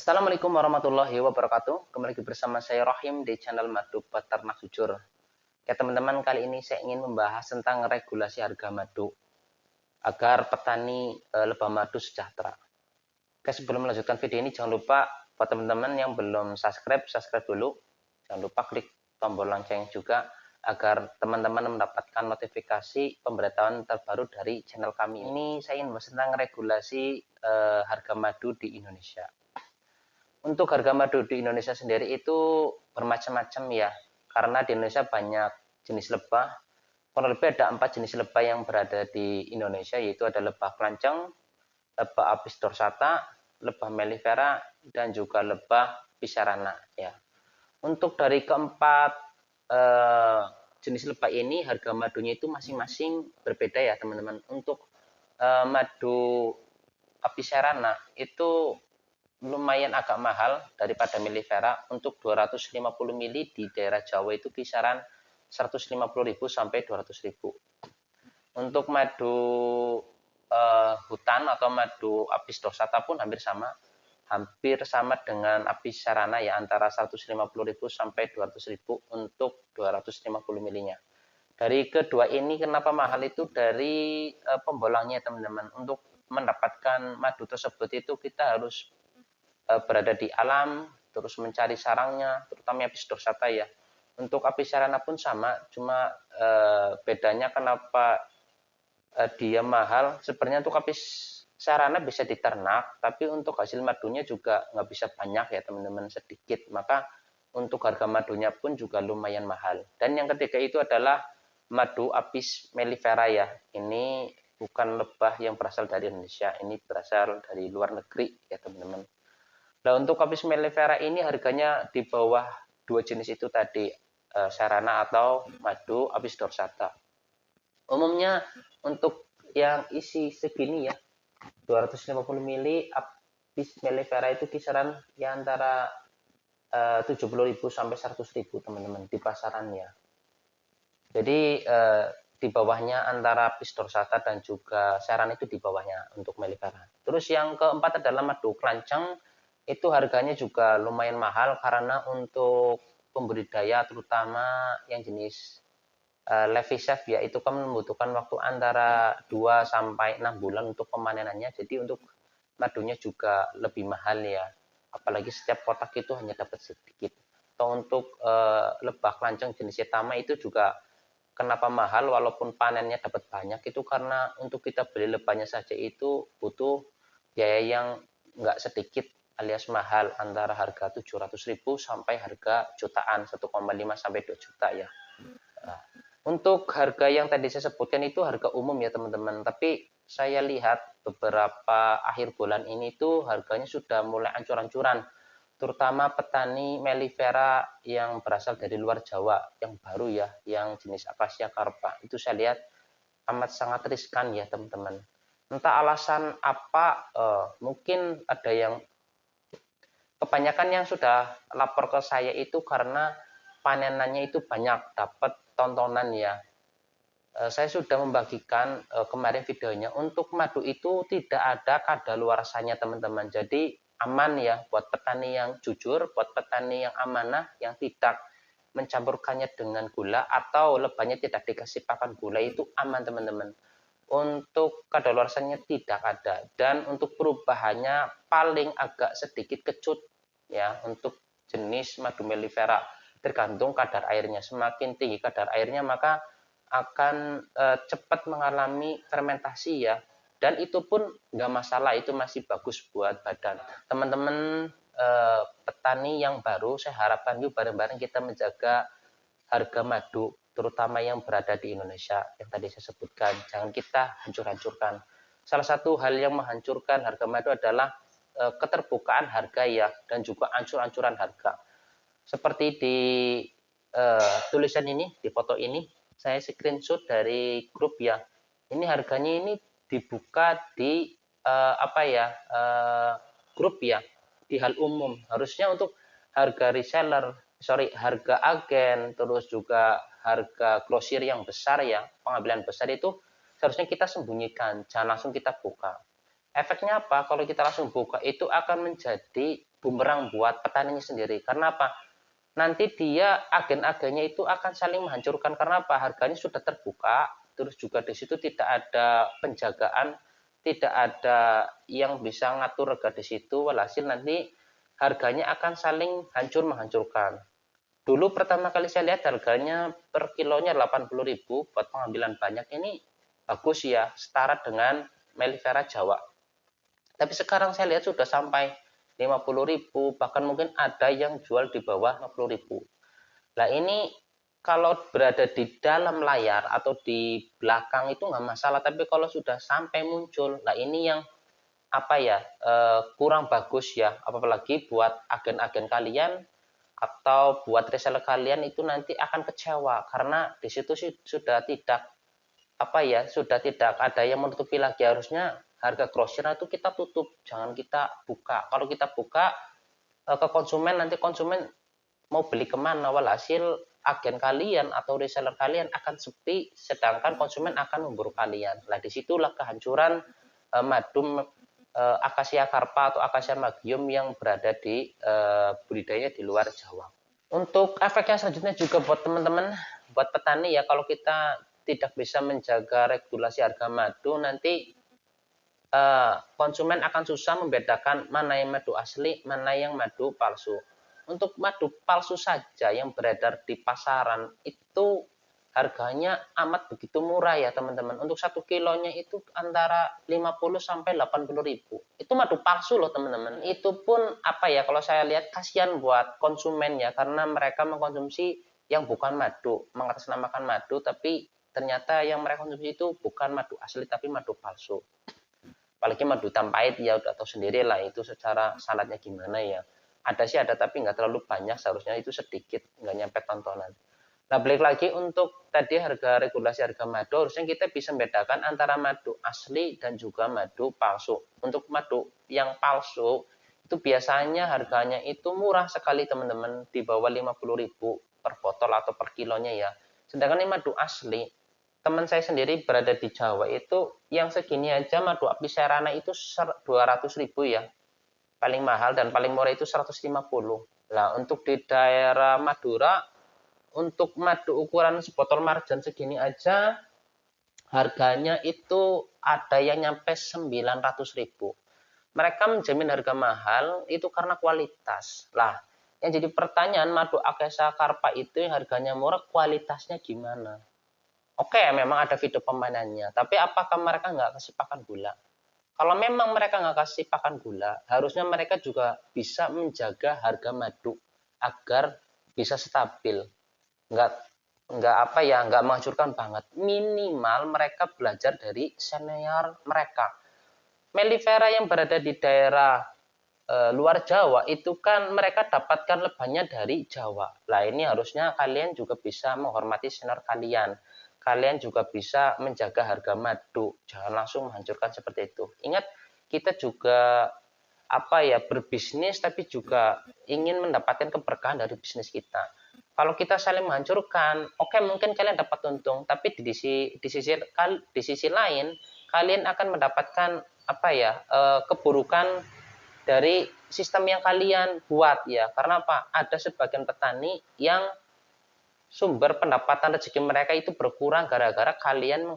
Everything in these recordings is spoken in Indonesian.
Assalamualaikum warahmatullahi wabarakatuh. Kembali lagi bersama saya Rohim di channel Madu Peternak Jujur. Ya teman-teman, kali ini saya ingin membahas tentang regulasi harga madu agar petani lebah madu sejahtera. Oke, sebelum melanjutkan video ini jangan lupa buat teman-teman yang belum subscribe dulu. Jangan lupa klik tombol lonceng juga agar teman-teman mendapatkan notifikasi pemberitahuan terbaru dari channel kami. Ini saya ingin membahas tentang regulasi harga madu di Indonesia. Untuk harga madu di Indonesia sendiri itu bermacam-macam ya, karena di Indonesia banyak jenis lebah. Kurang lebih ada 4 jenis lebah yang berada di Indonesia, yaitu ada lebah kelanceng, lebah apis dorsata, lebah mellifera, dan juga lebah pisarana. Ya. Untuk dari keempat jenis lebah ini, harga madunya itu masing-masing berbeda ya teman-teman. Untuk madu apisarana itu lumayan agak mahal daripada mellifera. Untuk 250 ml di daerah Jawa itu kisaran 150.000 sampai 200.000. Untuk madu hutan atau madu apis dorsata pun hampir sama dengan apis sarana ya, antara 150.000 sampai 200.000 untuk 250 ml-nya. Dari kedua ini kenapa mahal itu dari pembolangnya teman-teman. Untuk mendapatkan madu tersebut itu kita harus berada di alam, terus mencari sarangnya, terutama apis dorsata ya. Untuk apis sarana pun sama, cuma bedanya kenapa dia mahal. Sebenarnya untuk apis sarana bisa diternak, tapi untuk hasil madunya juga nggak bisa banyak ya teman-teman, sedikit. Maka untuk harga madunya pun juga lumayan mahal. Dan yang ketiga itu adalah madu apis mellifera ya. Ini bukan lebah yang berasal dari Indonesia, ini berasal dari luar negeri ya teman-teman. Nah, untuk apis mellifera ini harganya di bawah dua jenis itu tadi, sarana atau madu apis dorsata. Umumnya untuk yang isi segini ya, 250 ml apis mellifera itu kisaran ya antara 70.000 sampai 100.000 teman-teman di pasarannya. Jadi di bawahnya antara apis dorsata dan juga sarana itu di bawahnya untuk mellifera. Terus yang keempat adalah madu kelanceng. Itu harganya juga lumayan mahal karena untuk pembudidaya terutama yang jenis Levisef ya, itu kan membutuhkan waktu antara 2 sampai 6 bulan untuk pemanenannya. Jadi untuk madunya juga lebih mahal ya. Apalagi setiap kotak itu hanya dapat sedikit. Atau untuk lebah kelanceng jenis Yetama itu juga kenapa mahal walaupun panennya dapat banyak itu karena untuk kita beli lebahnya saja itu butuh biaya yang nggak sedikit alias mahal, antara harga 700.000 sampai harga jutaan 1,5 sampai 2 juta ya. Nah, untuk harga yang tadi saya sebutkan itu harga umum ya teman-teman, tapi saya lihat beberapa akhir bulan ini tuh harganya sudah mulai ancur-ancuran, terutama petani mellifera yang berasal dari luar Jawa yang baru ya, yang jenis Acacia carpa. Itu saya lihat amat sangat riskan ya teman-teman. Entah alasan apa, mungkin ada yang kebanyakan yang sudah lapor ke saya itu karena panenannya itu banyak dapat tontonan ya. Saya sudah membagikan kemarin videonya. Untuk madu itu tidak ada kadaluarsanya teman-teman. Jadi aman ya buat petani yang jujur, buat petani yang amanah, yang tidak mencampurkannya dengan gula atau lebahnya tidak dikasih pakan gula, itu aman teman-teman. Untuk kadaluarsanya tidak ada, dan untuk perubahannya paling agak sedikit kecut ya untuk jenis madu mellifera, tergantung kadar airnya. Semakin tinggi kadar airnya maka akan cepat mengalami fermentasi ya, dan itu pun nggak masalah, itu masih bagus buat badan teman-teman. Petani yang baru, saya harapkan yuk bareng-bareng kita menjaga harga madu terutama yang berada di Indonesia yang tadi saya sebutkan. Jangan kita hancur-hancurkan. Salah satu hal yang menghancurkan harga madu adalah keterbukaan harga ya, dan juga ancur-ancuran harga. Seperti di tulisan ini, di foto ini, saya screenshot dari grup ya. Ini harganya ini dibuka di grup ya, di hal umum. Harusnya untuk harga reseller, harga agen, terus juga harga grosir yang besar ya, pengambilan besar itu seharusnya kita sembunyikan, jangan langsung kita buka. Efeknya apa? Kalau kita langsung buka itu akan menjadi bumerang buat petaninya sendiri. Karena apa? Nanti dia agen-agennya itu akan saling menghancurkan. Karena apa? Harganya sudah terbuka, terus juga di situ tidak ada penjagaan, tidak ada yang bisa ngatur harga di situ. Walhasil nanti harganya akan saling hancur menghancurkan. Dulu pertama kali saya lihat harganya per kilonya 80.000 buat pengambilan banyak, ini bagus ya, setara dengan Mellifera Jawa. Tapi sekarang saya lihat sudah sampai 50.000, bahkan mungkin ada yang jual di bawah 50.000. Nah ini kalau berada di dalam layar atau di belakang itu nggak masalah, tapi kalau sudah sampai muncul, nah ini yang apa ya, kurang bagus ya, apalagi buat agen-agen kalian atau buat reseller kalian itu nanti akan kecewa karena di situ sudah tidak apa ya, sudah tidak ada yang menutupi lagi. Harusnya harga grosir itu kita tutup, jangan kita buka. Kalau kita buka ke konsumen, nanti konsumen mau beli kemana, walhasil agen kalian atau reseller kalian akan sepi, sedangkan konsumen akan memburu kalian. Nah disitulah kehancuran madu Acacia carpa atau Acacia magium yang berada di budidaya di luar Jawa. Untuk efeknya selanjutnya juga buat teman-teman, buat petani ya, kalau kita tidak bisa menjaga regulasi harga madu, nanti konsumen akan susah membedakan mana yang madu asli, mana yang madu palsu. Untuk madu palsu saja yang beredar di pasaran itu harganya amat begitu murah ya teman-teman. Untuk 1 kilonya itu antara 50 sampai 80.000. Itu madu palsu loh teman-teman. Itu pun apa ya, kalau saya lihat kasihan buat konsumen ya, karena mereka mengkonsumsi yang bukan madu, mengatasnamakan madu, tapi ternyata yang mereka konsumsi itu bukan madu asli tapi madu palsu. Apalagi madu tampait ya udah tahu sendiri lah itu secara sanatnya gimana ya. Ada sih ada, tapi nggak terlalu banyak, seharusnya itu sedikit, nggak nyampe tontonan. Nah balik lagi untuk tadi regulasi harga madu, harusnya kita bisa membedakan antara madu asli dan juga madu palsu. Untuk madu yang palsu itu biasanya harganya itu murah sekali teman-teman, di bawah 50.000 per botol atau per kilonya ya. Sedangkan ini madu asli, teman saya sendiri berada di Jawa itu yang segini aja madu Apicerana itu 200.000 ya, paling mahal, dan paling murah itu 150. Nah untuk di daerah Madura, untuk madu ukuran sebotol marjan segini aja harganya itu ada yang nyampe 900.000. Mereka menjamin harga mahal itu karena kualitas. Lah, yang jadi pertanyaan, madu Acacia carpa itu yang harganya murah, kualitasnya gimana? Oke, memang ada video pemainannya, tapi apakah mereka nggak kasih pakan gula? Kalau memang mereka nggak kasih pakan gula, harusnya mereka juga bisa menjaga harga madu agar bisa stabil. Nggak nggak menghancurkan banget. Minimal mereka belajar dari senior mereka. Mellifera yang berada di daerah luar Jawa itu kan mereka dapatkan lebahnya dari Jawa. Nah ini harusnya kalian juga bisa menghormati senior kalian. Kalian juga bisa menjaga harga madu, jangan langsung menghancurkan seperti itu. Ingat, kita juga berbisnis, tapi juga ingin mendapatkan keberkahan dari bisnis kita. Kalau kita saling menghancurkan, oke, mungkin kalian dapat untung, tapi di sisi lain kalian akan mendapatkan keburukan dari sistem yang kalian buat ya. Karena apa? Ada sebagian petani yang sumber pendapatan rezeki mereka itu berkurang gara-gara kalian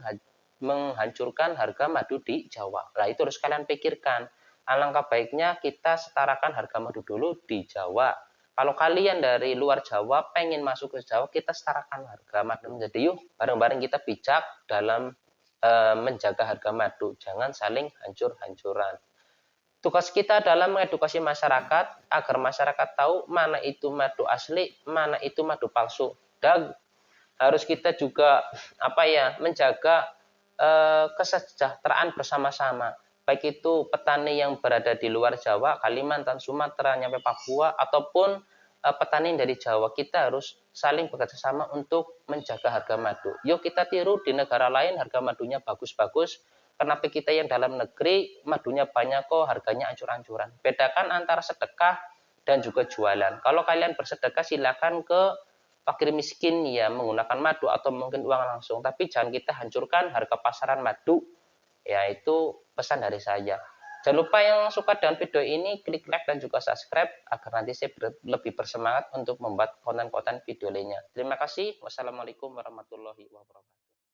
menghancurkan harga madu di Jawa. Nah itu harus kalian pikirkan. Alangkah baiknya kita setarakan harga madu dulu di Jawa. Kalau kalian dari luar Jawa pengen masuk ke Jawa, kita setarakan harga madu. Jadi yuk bareng-bareng kita bijak dalam menjaga harga madu. Jangan saling hancur-hancuran. Tugas kita adalah mengedukasi masyarakat agar masyarakat tahu mana itu madu asli, mana itu madu palsu. Dan harus kita juga menjaga kesejahteraan bersama-sama. Baik itu petani yang berada di luar Jawa, Kalimantan, Sumatera, nyampe Papua, ataupun petani dari Jawa. Kita harus saling bekerja sama untuk menjaga harga madu. Yuk kita tiru di negara lain harga madunya bagus-bagus. Kenapa kita yang dalam negeri madunya banyak kok harganya ancur-ancuran? Bedakan antara sedekah dan juga jualan. Kalau kalian bersedekah silakan ke fakir miskin ya menggunakan madu atau mungkin uang langsung. Tapi jangan kita hancurkan harga pasaran madu. Ya itu pesan dari saya. Jangan lupa yang suka dengan video ini, klik like dan juga subscribe agar nanti saya lebih bersemangat untuk membuat konten-konten video lainnya. Terima kasih. Wassalamualaikum warahmatullahi wabarakatuh.